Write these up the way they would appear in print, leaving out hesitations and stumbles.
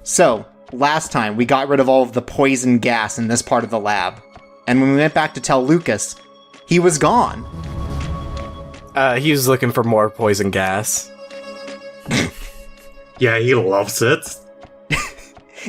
So, last time we got rid of all of the poison gas in this part of the lab. And when we went back to tell Lukas, he was gone. He was looking for more poison gas. Yeah, he loves it.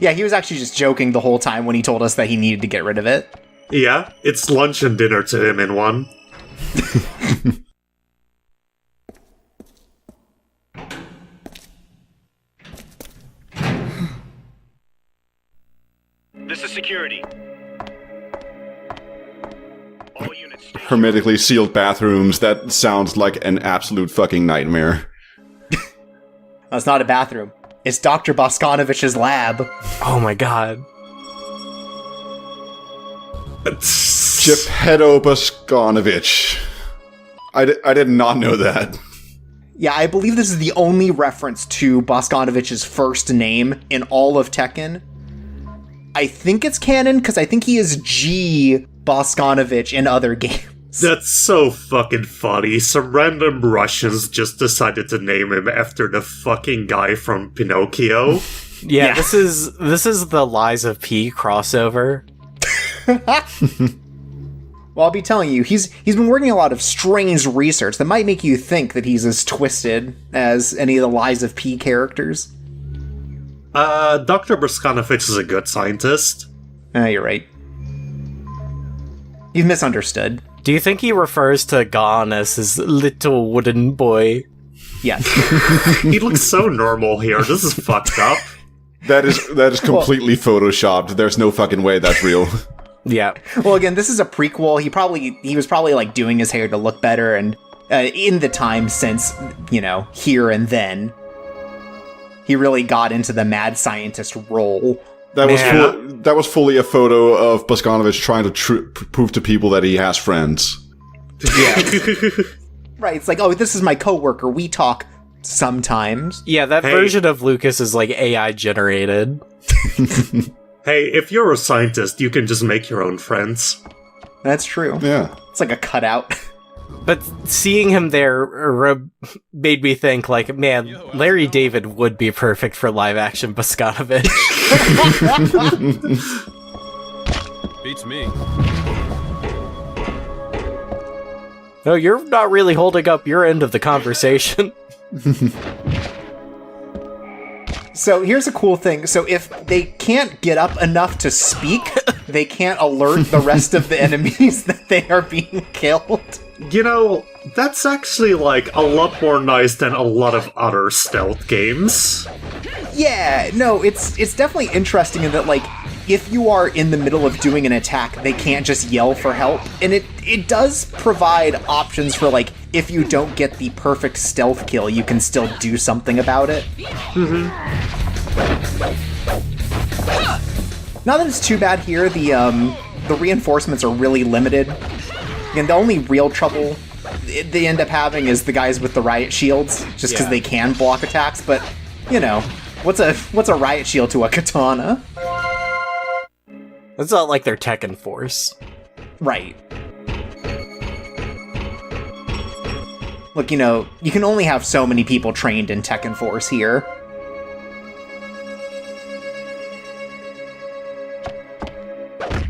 Yeah, he was actually just joking the whole time when he told us that he needed to get rid of it. Yeah, it's lunch and dinner to him in one. This is security. All units stay. Hermetically sealed bathrooms, that sounds like an absolute fucking nightmare. That's not a bathroom. It's Dr. Boskanovich's lab. Oh my god. Geppetto Boskanovich. I did not know that. Yeah, I believe this is the only reference to Boskanovich's first name in all of Tekken. I think it's canon, because I think he is G. Boskanovich in other games. That's so fucking funny. Some random Russians just decided to name him after the fucking guy from Pinocchio. Yeah, this is the Lies of P crossover. Well, I'll be telling you, he's been working a lot of strange research that might make you think that he's as twisted as any of the Lies of P characters. Dr. Boskanovich is a good scientist. You're right. You've misunderstood. Do you think he refers to Gon as his little wooden boy? Yes. He looks so normal here. This is fucked up. That is completely photoshopped. There's no fucking way that's real. Yeah. Well, again, this is a prequel. He was probably like doing his hair to look better, and in the time since, Here and Then, he really got into the mad scientist role. That was fully a photo of Boskanovich trying to prove to people that he has friends. Yeah. Right, it's like, oh, this is my coworker. We talk sometimes. Yeah, that version of Lukas is like AI generated. Hey, if you're a scientist, you can just make your own friends. That's true. Yeah. It's like a cutout. But seeing him there made me think, like, man, Larry David would be perfect for live-action Boskanovich. Beats me. No, you're not really holding up your end of the conversation. So here's a cool thing. So if they can't get up enough to speak, they can't alert the rest of the enemies that they are being killed. That's actually, like, a lot more nice than a lot of other stealth games. Yeah, no, it's definitely interesting in that, like, if you are in the middle of doing an attack, they can't just yell for help. And it does provide options for, like, if you don't get the perfect stealth kill, you can still do something about it. Mm-hmm. Not that it's too bad here, the reinforcements are really limited. And the only real trouble they end up having is the guys with the riot shields, just because they can block attacks, but, what's a riot shield to a katana? It's not like they're Tekken Force. Right. Look, you can only have so many people trained in Tekken Force here.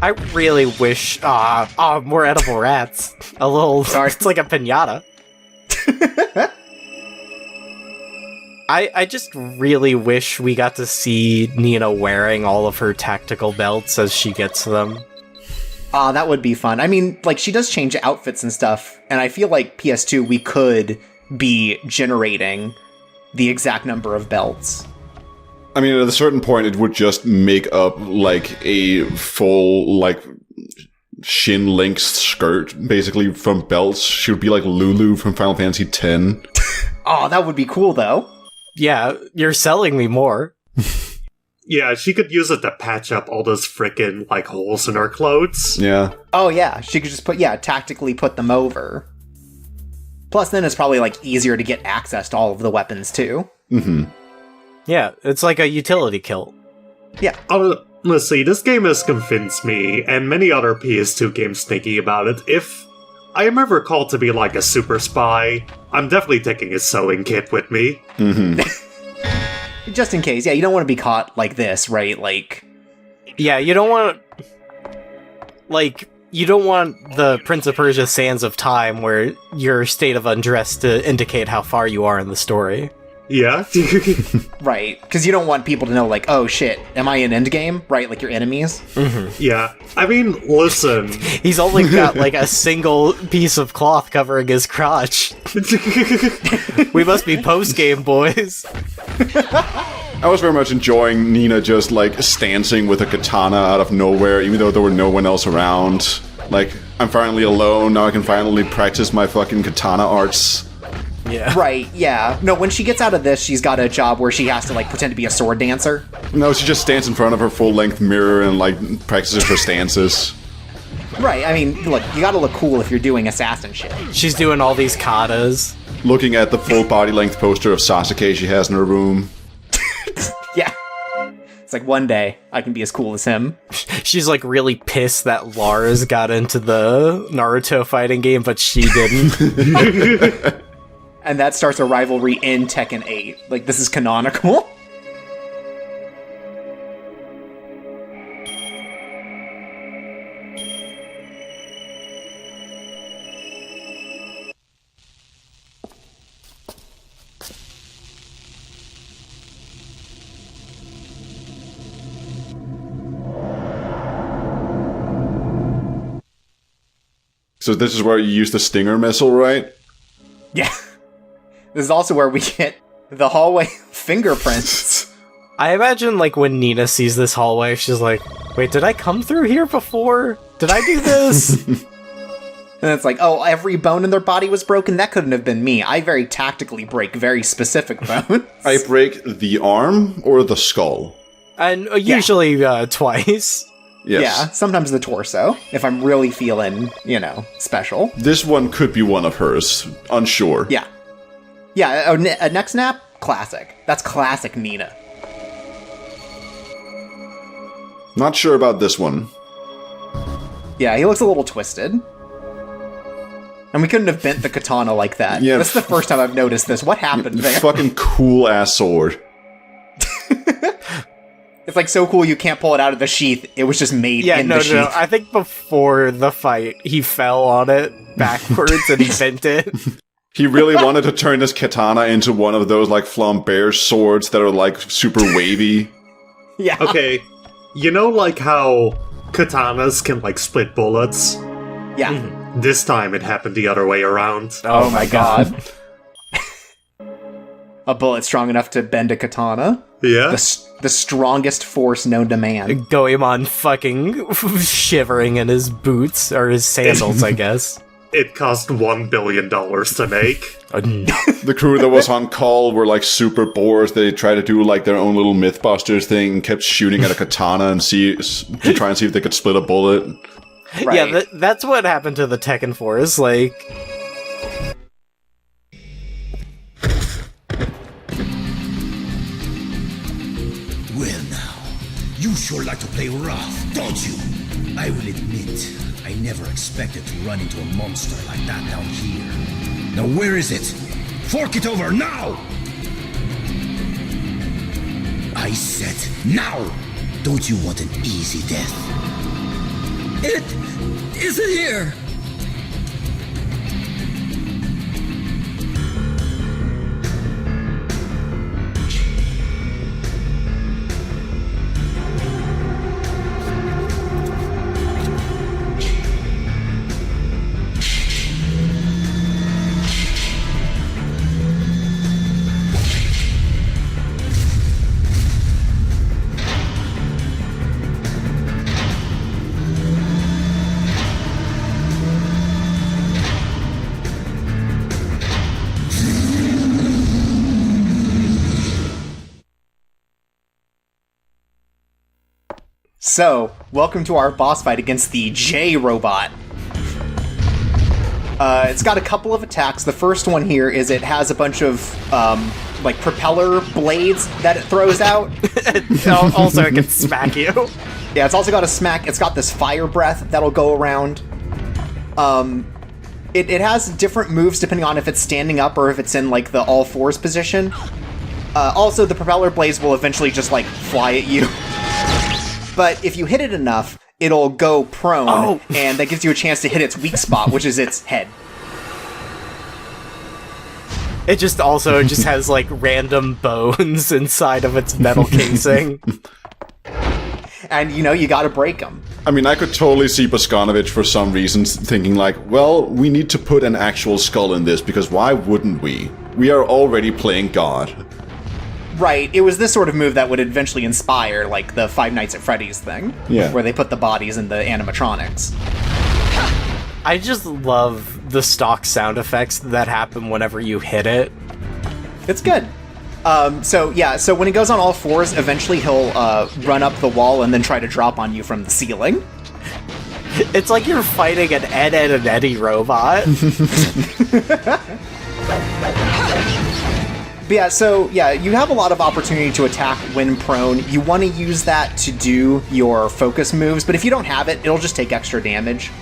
I really wish, more edible rats. A little, sorry. It's like a piñata. I just really wish we got to see Nina wearing all of her tactical belts as she gets them. That would be fun. I mean, like, she does change outfits and stuff, and I feel like PS2, we could be generating the exact number of belts. I mean, at a certain point, it would just make up, like, a full, like, shin-length skirt, basically, from belts. She would be like Lulu from Final Fantasy X. Oh, that would be cool, though. Yeah, you're selling me more. Yeah, she could use it to patch up all those frickin', like, holes in her clothes. Yeah. Oh, yeah, she could just tactically put them over. Plus, then it's probably, like, easier to get access to all of the weapons, too. Mm-hmm. Yeah, it's like a utility kilt. Yeah. Honestly, this game has convinced me, and many other PS2 games thinking about it, if I am ever called to be like a super spy, I'm definitely taking a sewing kit with me. Mm-hmm. Just in case, yeah, you don't want to be caught like this, right? Like, Yeah, you don't want... Like, you don't want the Prince of Persia Sands of Time where your state of undress to indicate how far you are in the story. Yeah. right, because you don't want people to know, like, oh shit, am I in endgame? Right, like your enemies? Yeah. I mean, listen. He's only got, like, a single piece of cloth covering his crotch. We must be post-game, boys. I was very much enjoying Nina just, like, stancing with a katana out of nowhere, even though there were no one else around. Like, I'm finally alone, now I can finally practice my fucking katana arts. Yeah. Right, yeah. No, when she gets out of this, she's got a job where she has to, like, pretend to be a sword dancer. No, she just stands in front of her full-length mirror and, like, practices her stances. Right, I mean, look, you gotta look cool if you're doing assassin shit. She's doing all these katas. Looking at the full body-length poster of Sasuke she has in her room. Yeah. It's like, one day, I can be as cool as him. She's, like, really pissed that Lars got into the Naruto fighting game, but she didn't. And that starts a rivalry in Tekken 8. Like, this is canonical. So this is where you use the Stinger missile, right? Yeah. This is also where we get the hallway fingerprints. I imagine, like, when Nina sees this hallway, she's like, wait, did I come through here before? Did I do this? And it's like, oh, every bone in their body was broken? That couldn't have been me. I very tactically break very specific bones. I break the arm or the skull? And usually twice. Yes. Yeah, sometimes the torso, if I'm really feeling, you know, special. This one could be one of hers. Unsure. Yeah. Yeah, a neck snap? Classic. That's classic Nina. Not sure about this one. Yeah, he looks a little twisted. And we couldn't have bent the katana like that. Yeah, That's the first time I've noticed this. What happened there? Fucking cool-ass sword. It's like so cool you can't pull it out of the sheath. It was just made in the sheath. No. I think before the fight, he fell on it backwards and he bent it. He really wanted to turn this katana into one of those, like, flambear swords that are, like, super wavy. Yeah. Okay, you know, like, how katanas can, like, split bullets? Yeah. This time it happened the other way around. Oh my god. A bullet strong enough to bend a katana? Yeah? The strongest force known to man. Goemon fucking shivering in his boots, or his sandals, I guess. It cost $1 billion to make. The crew that was on call were, like, super bored. They tried to do, like, their own little Mythbusters thing and kept shooting at a katana and to try and see if they could split a bullet. Right. Yeah, that's what happened to the Tekken Force, like... Well now, you sure like to play rough, don't you? I will admit, I never expected to run into a monster like that down here. Now where is it? Fork it over now! I said now! Don't you want an easy death? It isn't here! So, welcome to our boss fight against the J-Robot. It's got a couple of attacks. The first one here is it has a bunch of, like, propeller blades that it throws out. Also, it can smack you. Yeah, it's also got a smack. It's got this fire breath that'll go around. It has different moves depending on if it's standing up or if it's in, like, the all-fours position. Also, the propeller blades will eventually just, like, fly at you. But if you hit it enough, it'll go prone, and that gives you a chance to hit its weak spot, which is its head. It just has, like, random bones inside of its metal casing. And, you gotta break them. I mean, I could totally see Boscanovich for some reasons thinking like, well, we need to put an actual skull in this, because why wouldn't we? We are already playing God. Right, it was this sort of move that would eventually inspire, like, the Five Nights at Freddy's thing. Yeah. Where they put the bodies in the animatronics. I just love the stock sound effects that happen whenever you hit it. It's good. So when he goes on all fours, eventually he'll run up the wall and then try to drop on you from the ceiling. It's like you're fighting an Ed, Edd and Eddy robot. But you have a lot of opportunity to attack when prone. You want to use that to do your focus moves, but if you don't have it, it'll just take extra damage.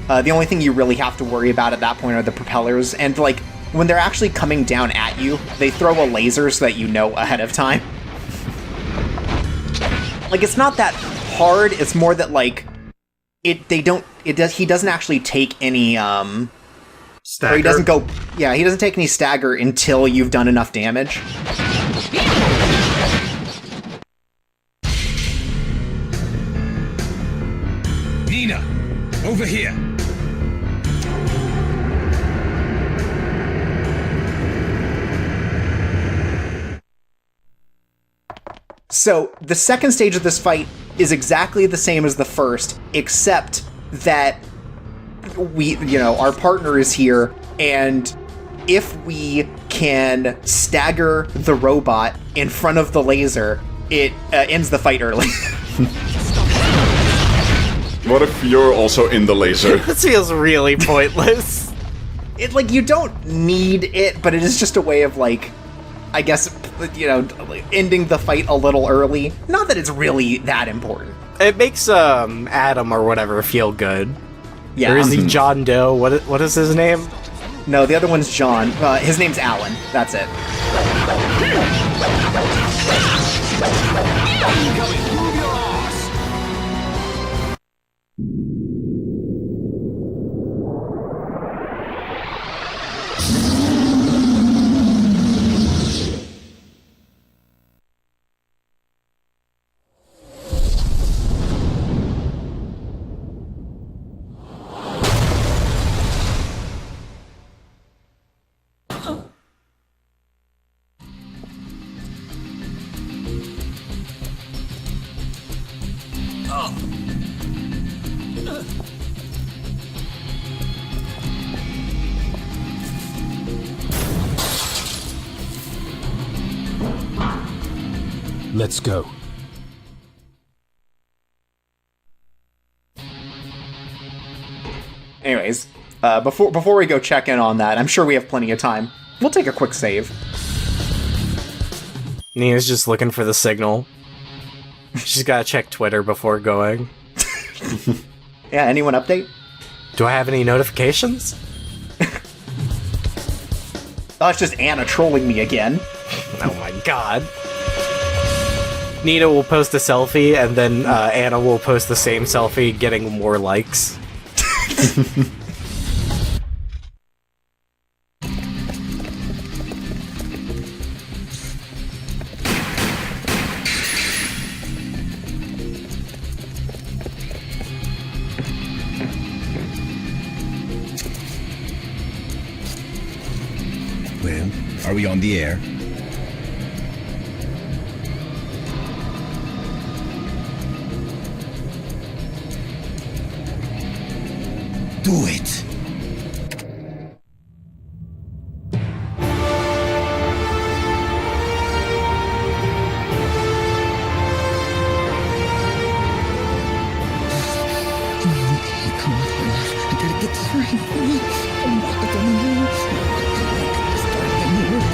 The only thing you really have to worry about at that point are the propellers, and, like, when they're actually coming down at you, they throw a laser so that you know ahead of time. Like, it's not that hard, it's more that, like, he doesn't actually take any, Stagger. or he doesn't take any stagger until you've done enough damage. Nina, over here. So, the second stage of this fight is exactly the same as the first, except that our partner is here, and if we can stagger the robot in front of the laser, it ends the fight early. What if you're also in the laser? This feels really pointless. You don't need it, but it is just a way of, like, I guess, ending the fight a little early. Not that it's really that important. It makes Adam or whatever feel good. Yeah. Or is he John Doe? What is his name? No, the other one's John. His name's Alan. That's it. Let's go. Anyways, before we go check in on that, I'm sure we have plenty of time. We'll take a quick save. Nina's just looking for the signal. She's gotta check Twitter before going. Yeah, anyone update? Do I have any notifications? Oh, it's just Anna trolling me again. Oh my god. Nina will post a selfie, and then Anna will post the same selfie, getting more likes. Well, are we on the air? Do it! Come on, I gotta get this right. I'm not gonna move. Start the move.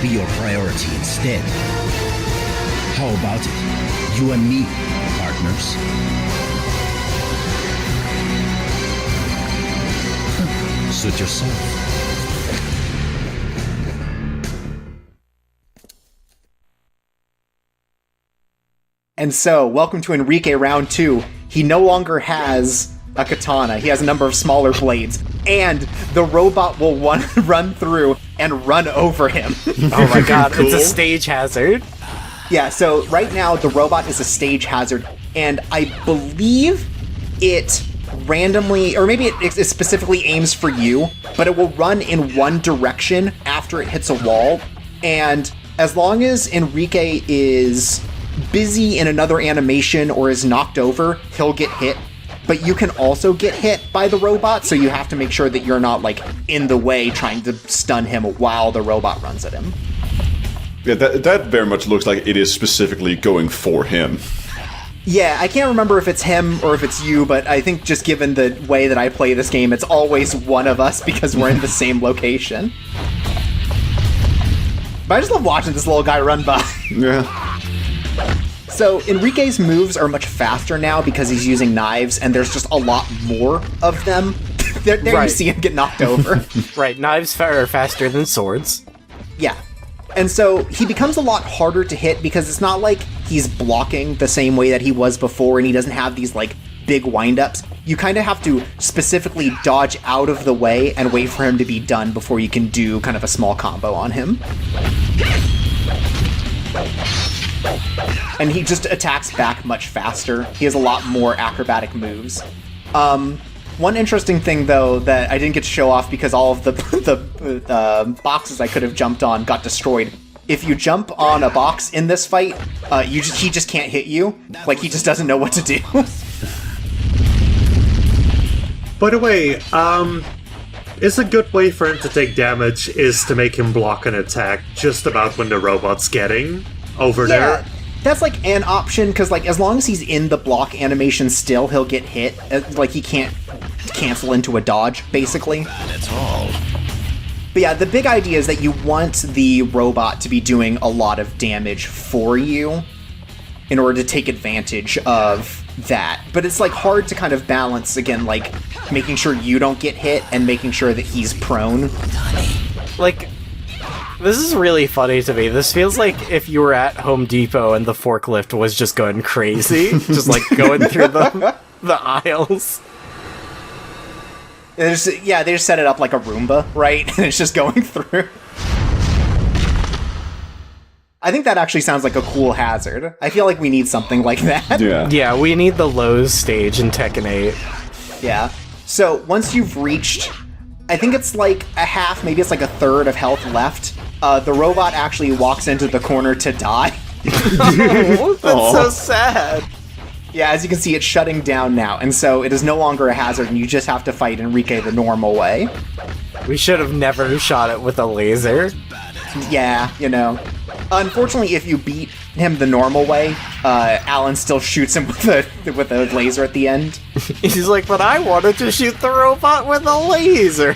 be your priority instead. How about it? You and me, partners. Suit yourself. And so, welcome to Enrique round 2. He no longer has a katana. He has a number of smaller blades. And the robot will run through and run over him. Oh my god, Cool. it's a stage hazard. Yeah, so right now the robot is a stage hazard. And I believe it randomly, or maybe it specifically aims for you, but it will run in one direction after it hits a wall. And as long as Enrique is busy in another animation or is knocked over, he'll get hit. But you can also get hit by the robot, so you have to make sure that you're not, like, in the way trying to stun him while the robot runs at him. Yeah, that very much looks like it is specifically going for him. Yeah, I can't remember if it's him or if it's you, but I think just given the way that I play this game, it's always one of us because we're in the same location. But I just love watching this little guy run by. Yeah. So Enrique's moves are much faster now because he's using knives, and there's just a lot more of them. there Right. you see him get knocked over. Right, knives are faster than swords. Yeah. And so he becomes a lot harder to hit because it's not like he's blocking the same way that he was before, and he doesn't have these, like, big wind-ups. You kind of have to specifically dodge out of the way and wait for him to be done before you can do kind of a small combo on him. And he just attacks back much faster. He has a lot more acrobatic moves. One interesting thing, though, that I didn't get to show off because all of the boxes I could have jumped on got destroyed. If you jump on a box in this fight, he just can't hit you. Like, he just doesn't know what to do. By the way, is a good way for him to take damage is to make him block an attack just about when the robot's getting over there. That's like an option, because like as long as he's in the block animation still, he'll get hit. Like he can't cancel into a dodge, basically. That's all. But yeah, the big idea is that you want the robot to be doing a lot of damage for you in order to take advantage of that. But it's like hard to kind of balance, again, like making sure you don't get hit and making sure that he's prone. Like, this is really funny to me. This feels like if you were at Home Depot and the forklift was just going crazy, just like going through the aisles. They just set it up like a Roomba, right? And it's just going through. I think that actually sounds like a cool hazard. I feel like we need something like that. Yeah. Yeah, we need the Lowe's stage in Tekken 8. Yeah. So once you've reached, I think it's like a half, maybe it's like a third of health left, the robot actually walks into the corner to die. Oh, that's so sad. Yeah, as you can see, it's shutting down now, and so it is no longer a hazard, and you just have to fight Enrique the normal way. We should have never shot it with a laser. Yeah, you know. Unfortunately, if you beat him the normal way, Alan still shoots him with a laser at the end. He's like, but I wanted to shoot the robot with a laser.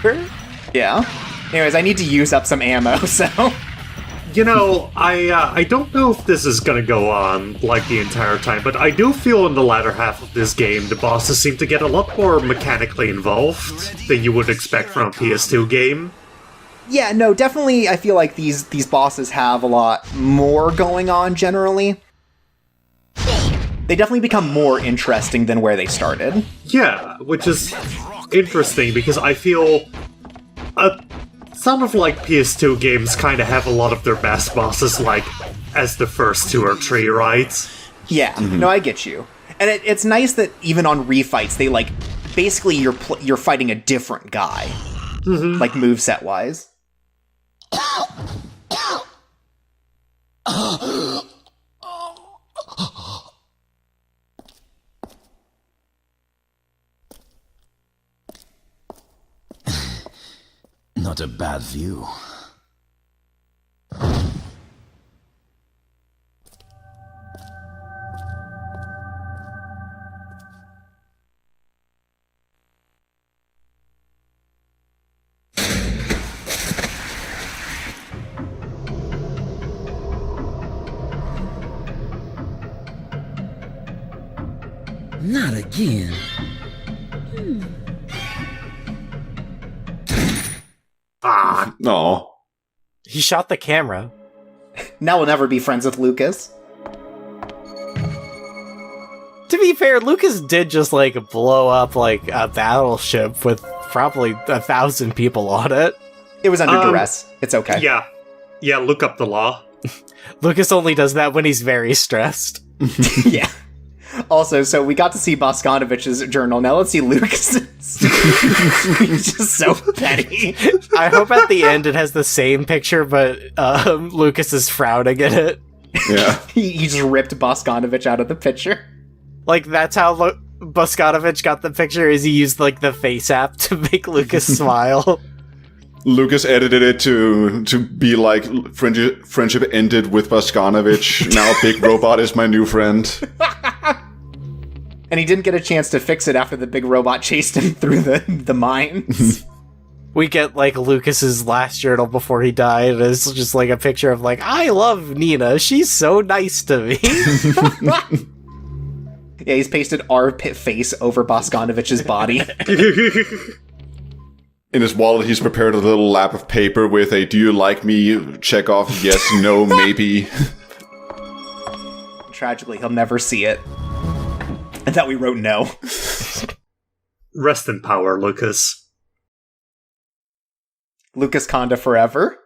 Yeah. Anyways, I need to use up some ammo, so... You know, I don't know if this is gonna go on, like, the entire time, but I do feel in the latter half of this game, the bosses seem to get a lot more mechanically involved than you would expect from a PS2 game. Yeah, no, definitely I feel like these bosses have a lot more going on, generally. They definitely become more interesting than where they started. Yeah, which is interesting, because I feel... some of, like, PS2 games kind of have a lot of their best bosses, like, as the first 2 or 3, right? Yeah, no, I get you. And it's nice that even on refights, they, like, basically you're fighting a different guy. Like, moveset-wise. Not a bad view. Not again. Ah, No. He shot the camera. Now we'll never be friends with Lucas. To be fair, Lucas did just, like, blow up, like, a battleship with probably 1,000 people on it. It was under duress. It's okay. yeah. Yeah, look up the law. Lucas only does that when he's very stressed. Yeah. Also, so we got to see Boskanovich's journal. Now let's see Lucas's. He's just so petty. I hope at the end it has the same picture, but Lucas is frowning at it. Yeah. He just ripped Boskanovich out of the picture. Like, that's how Boskanovich got the picture, is he used, like, the face app to make Lucas smile. Lucas edited it to be like, friendship ended with Boskanovich. Now Big Robot is my new friend. And he didn't get a chance to fix it after the big robot chased him through the mines. We get, like, Lucas's last journal before he died, and it's just, like, a picture of, like, I love Nina, she's so nice to me. Yeah, he's pasted our face over Boskanovich's body. In his wallet, he's prepared a little lap of paper with a "Do you like me?" check off, yes, no, maybe. Tragically, he'll never see it. And that we wrote no. Rest in power, Lucas. Lucas Conda forever.